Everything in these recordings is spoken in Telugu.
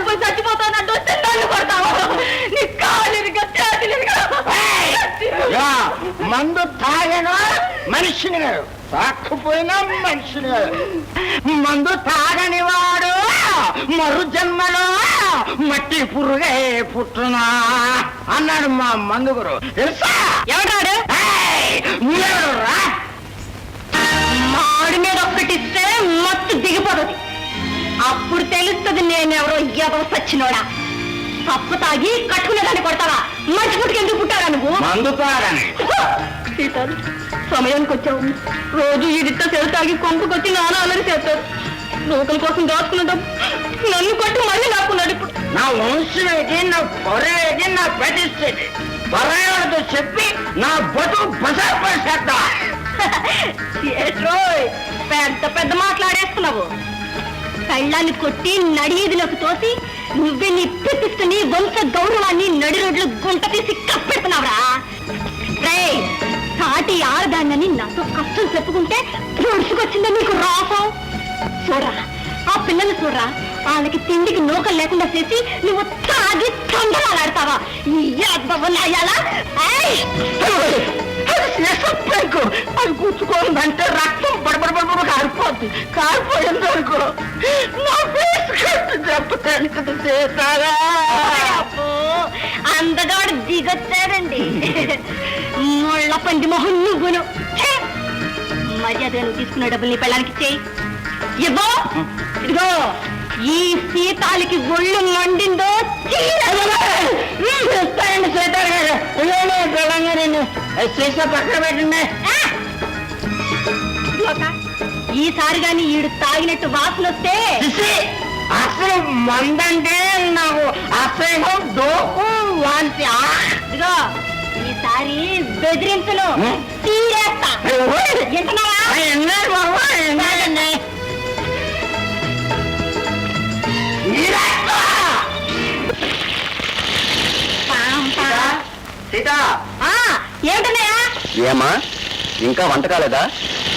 పోయి చచ్చిపోతానంటూ వస్తే నన్ను కొడతావు. నీ కాలిరిగా చేతులిరిగా. మందు తాగిన మనిషిని గారు, తాకపోయినా మనిషిని గారు. మందు తాగని వాడు మరు జన్మలో మట్టి పురుగే పుట్టునా అన్నాడు మా మందు గురు. తెలుసా? ఎవడాడు? రా మాడి మీద ఒక్కటిస్తే మత్తు దిగిపోతుంది. అప్పుడు తెలుస్తుంది నేనెవరో ఎదవ సచ్చినోడా. తప్పు తాగి కట్టుకునేదాన్ని కొడతావా? మంచి పుట్టుకు ఎందుకు పుట్టారా నువ్వు? మందు తాగని సీతాలు సమయానికి వచ్చావు. రోజు ఈడితో చెడు తాగి కొంపుకొచ్చి నానాలని చేస్తారు. లోకల కోసం దాచుకున్న డబ్బు నన్ను కొట్టి మళ్ళీ లాక్కున్నాడు. ఇప్పుడు నా వంశం ఏంటి, నా పొరేది, నా ప్రతిష్టది పరాయణతో చెప్పి నా బతుకు బజార్ చేద్దా. పెద్ద పెద్ద మాట్లాడేస్తున్నావు. కళ్ళాన్ని కొట్టి నడియీదిలోకి తోసి నువ్వే నీ పిచ్చిని వంశ గౌరవాన్ని నడి రోడ్లు గుంట తీసి కప్పెడుతున్నావురా. సాటి ఆడదాన్నని నాతో కష్టం చెప్పుకుంటే పొడుచుకొచ్చిందా నీకు రాసం? చూడరా ఆ పిల్లలు చూడరా, వాళ్ళకి తిండికి నూకలు లేకుండా చేసి నువ్వు తాగి చందనాలాడతావా? అది కూర్చుకోందంటే రక్తం పడబడబడ కారిపోద్ది. కారిపోయింది అనుకో నా ఫేస్ కట్టు చెప్తాను కదా చేస్తారా. అందగాడు దిగొచ్చాడండి. ముళ్ళ పంది మొహం నువ్వును. మర్యాదగా నువ్వు తీసుకున్న డబ్బులు నీ పెళ్ళానికి ఇచ్చేయి. ఇవ్వో. ఇదిగో ఈ సీతాలకి ఒళ్ళు మండిందో ఇస్తానండి సీతాలు గారు. చేసే పక్కన పెట్టండి. ఈసారి గాని ఈడు తాగినట్టు వాసన వస్తే అసలు మందంటే నాకు అసహ్యం, దోకు, వాంతి. ఇదిగో ఈసారి బెదిరించను తీరేస్తా. సీత ఏమిటన్నయ్యా? ఏమా ఇంకా వంట కాలేదా?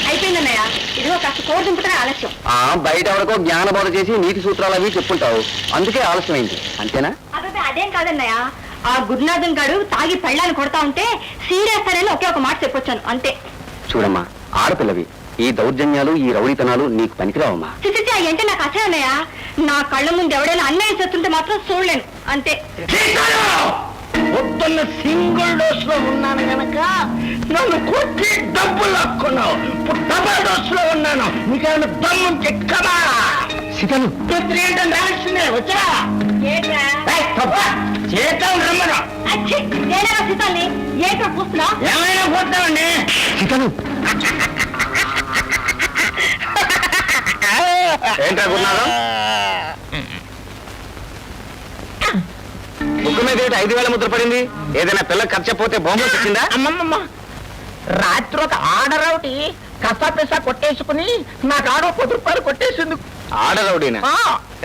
అయిపోయిందన్నయ్య. ఇదిగో కాస్త కోడి దింపుతారా ఆలస్యం. బయట ఎవరికో జ్ఞానబోధ చేసి నీతి సూత్రాలు అవి చెప్పుంటావు, అందుకే ఆలస్యమైంది. అంతేనా? అదే అదేం కాదన్నయ్య. ఆ గురునాథం గారు తాగి పెళ్ళాన్ని కొడతా ఉంటే సీరేస్తానని ఒకే ఒక మాట చెప్పొచ్చాను అంతే. చూడమ్మా, ఆడపిల్లవి, ఈ దౌర్జన్యాలు ఈ రౌడీతనాలు నీకు పనికిరావమ్మా. చిచి ఏంటి నాకు అసహ్యన్నయ్య. నా కళ్ళ ముందు ఎవడైనా అన్యాయం చేస్తుంటే మాత్రం చూడలేను అంతే. పొద్దున్న సింగిల్ డోస్ లో ఉన్నాను గనక నన్ను కొట్టి డబ్బులు లాక్కున్నావు. ఇప్పుడు డబల్ డోస్ లో ఉన్నాను. నీకేమైనా దమ్ముంటే కదా సీతలు ఏంటని రాల్సిందే. వచ్చా చేతాం రమ్మను. సీతాల్ని ఏంటో చూస్తున్నా? ఏమైనా పోతామండి సీతలు. ఏంటా గురునాథం? బుక్ మీద 5,000 ముద్ర పడింది. ఏదైనా పిల్ల ఖర్చపోతే బొమ్మలు తెచ్చిందా? అమ్మమ్మ, రాత్రి ఒక ఆర్డర్ ఒకటి కసా పిసా కొట్టేసుకుని నాకు ఆడో ₹10 కొట్టేసింది. ఆడరౌడీనా?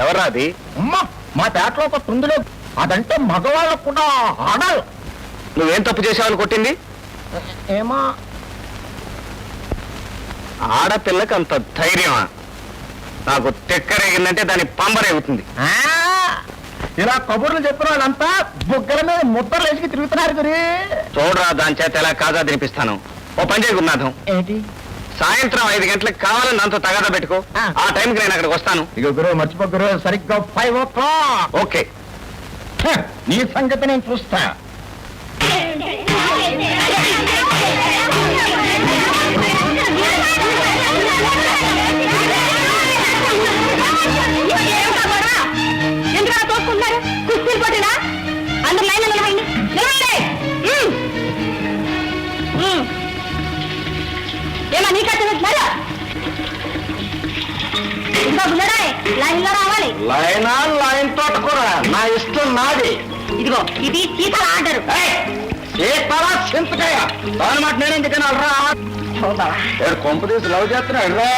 ఎవరా అది? అమ్మ, మా పేటలో ఒక తుందులో అదంటే మగవాళ్ళకు కూడా ఆడాలి. నువ్వేం తప్పు చేసావని కొట్టింది? ఏమో ఆడపిల్లకి అంత ధైర్యమా? నాకు తెక్కరేగిందంటే దాని పంబరేగుతుంది. ఇలా కబుర్లు చెప్పిన వాళ్ళంతా బుగ్గల మీద ముద్దలు వేసుకు తిరుగుతున్నారు గురి. చూడరా, దాని చేత ఎలా కాదా తినిపిస్తాను. ఓ పని చేయ గురునాథం, ఏంటి? సాయంత్రం 5 గంటలకు కావాలని దాంతో తగాదా పెట్టుకో. ఆ టైంకి నేను అక్కడికి వస్తాను. ఇక గురు మర్చిపో గురు, సరిగ్గా 5 o'clock. ఓకే. నీ సంగతి నేను చూస్తా. ఎందుకు తోసుకుంటున్నారు? కుస్తీలు పోటీనా? అందరు లైన్ నిలవండి. ఏమా నీ కట్ట లైన్ లో రావాలి. లైన్ తోటకూర నా ఇష్టం, నాది. ఇదిగో ఇది సీతల ఆర్డర్. సీతల చింతకాయ దాని మాట నేను ఎందుకని అల్రా కొంప తీసి లవ్ చేస్తున్నాడు రా.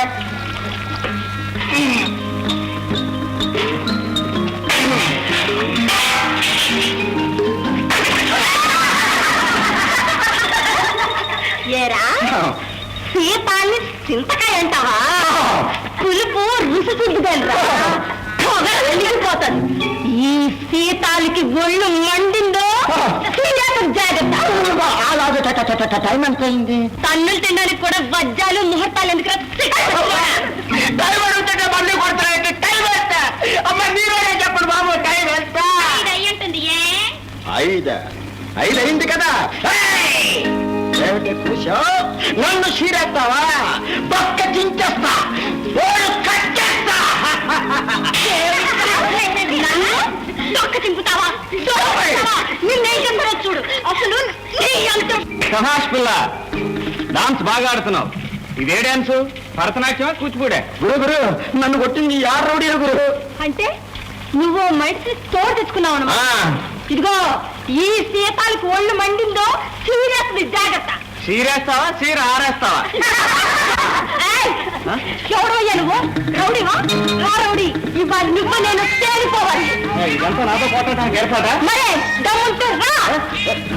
ఏరా సీతాన్ని చింతకాయ అంటావా? పులుపు రుచి చూద్దుగానరా. వెళ్ళిపోతాను. ఈ సీతాలకి ఒళ్ళు మండిందో జాగ్రత్త. టైం ఎంత అయింది? తన్నులు తినడానికి కూడా వజ్జాలు ముహూర్తాలు ఎందుకు టైం అడుగుతుంటే మళ్ళీ కొడతానంటే టైం వేస్తా. అమ్మ మీరే చెప్పండి బాబు, టైం వేస్తా. ఉంటుంది. ఐదు అయింది కదా. ఏమిటి చూసావు? నన్ను చీరేస్తావా? పక్క చించేస్తా, ఓడు కట్టేస్తా. దొక్క చింపుతావా? నిన్నేం చెప్తారో చూడు. అసలు సహాష్ పిల్ల, డాన్స్ బాగా ఆడుతున్నావు. ఇదే డాన్స్? భరతనాట్యమా, కూచిపూడే? గురు గురు, నన్ను కొట్టింది యారు రౌడీ గురు. అంటే నువ్వు మనిషి తోడు తెచ్చుకున్నావు అన్నమాట. ఇదిగో ఈ సీతాలకు ఒళ్ళు మండిందో సీరియస్ జాగ్రత్త. చీరేస్తావా, చీర ఆరేస్తావా? ఎవరయ్యా నువ్వు? రౌడీవా? రా రౌడీ, ఇవాళ నువ్వు నేను తేలిపోవాలి. ఇదంతా నాతో పోటానికి ఏర్పాటా? మరే దమ్ముంటే రా.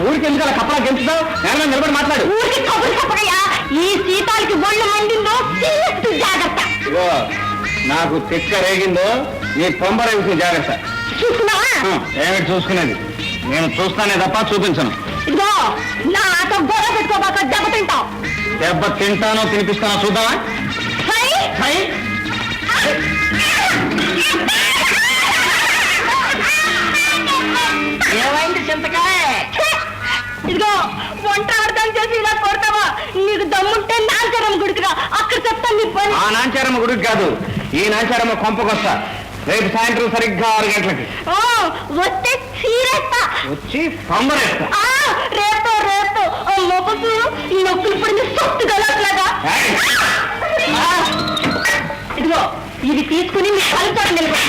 ఊరికి ఎందుకు అలా కప్పలా గెలుచుతావు? నేను నిలబడి మాట్లాడు. ఊరికి కబురు చెప్పడయ్యా. ఈ సీతాలకి ఒళ్ళు మండిందో సీరియస్ జాగ్రత్త. ఇగో, నాకు తెక్క రేగిందో నీ పొంబర విషయం జాగ్రత్త. చూసుకున్నావా? ఏమిటి చూసుకునేది? నేను చూస్తానే తప్ప చూపించను. ఇదిగో నాతో గొడవ పెట్టుకోబాక దెబ్బ తింటావు. దెబ్బ తింటానో తినిపిస్తానో చూద్దామా? ఏమైంది చింతకాయ? ఇదిగో వంట అర్థం చేసి ఇలా కొడతావా? నీకు దమ్ముంటే నాంచరమ్మ గుడికి రా, అక్కడ చెప్తాను నీ పని. ఆ నాంచారమ్మ గుడికి కాదు, ఈ నాంచారమ్మ కొంపకొస్తా. రేపు సాయంత్రం సరిగ్గా 6 గంటలకి వస్తే చీరేస్తా, వచ్చి పంబరేస్తా. రేపు రేపు మొబసు నొప్పులు పడింది సొత్తు గలట్లాగా. ఇదిగో ఇది తీసుకుని మీ కలుపు నిలబడి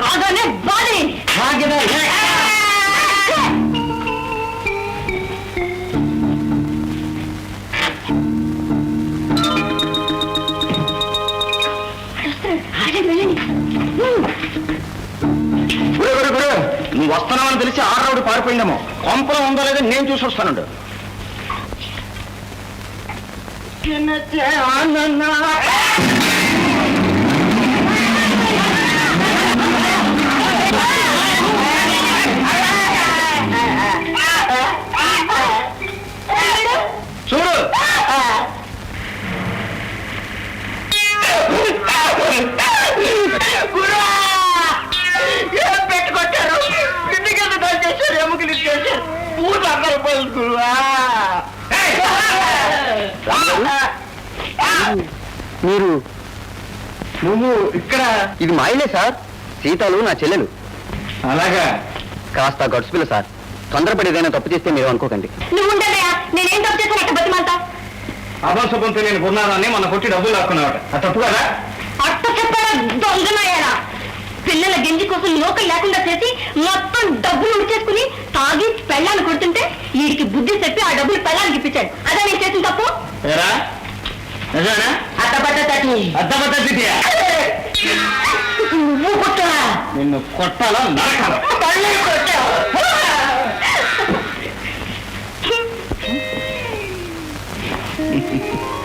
రాగానే బాధ. నువ్వు వస్తున్నావని తెలిసి ఆర్రౌడు పారిపోయిందేమో. కొంపలో ఉందో లేదో నేను చూసి వస్తానుండు. చూడు, పెట్టుకొచ్చారు, ఇంటికెళ్ళి చేశారు, ఎముకలు ఇచ్చేసారు. 300 రూపాయలు గురువా. మీరు నువ్వు ఇక్కడ? ఇది మా ఇల్లే సార్. సీతాలు నా చెల్లెలు. అలాగా? కాస్త గడుసు పిల్ల సార్. తొందరపడి ఏదైనా తప్పు చేస్తే మీరు అనుకోకండి. నువ్వు ఉండదయా, నేనేం తప్పు చేశాను ఎక్కడ బతిమంతా? అభంశపంతో నేను కొన్నానని మన కొట్టి డబ్బులు లాక్కున్నావాట. అది తప్పు కదా? అట్ట చెప్పారా దొంగనాయారా? పిల్లల గెంజి కోసం లోకం లేకుండా చేసి మొత్తం డబ్బులు ఉడిచేసుకుని తాగి పెళ్ళాన్ని కొడుతుంటే వీడికి బుద్ధి చెప్పి ఆ డబ్బులు పెళ్ళానికి ఇప్పించాడు. అదే నేను చేసిన తప్పు. నువ్వు కొట్టా? నిన్ను కొట్టాలా నరకాలా? తల్లి కొట్ట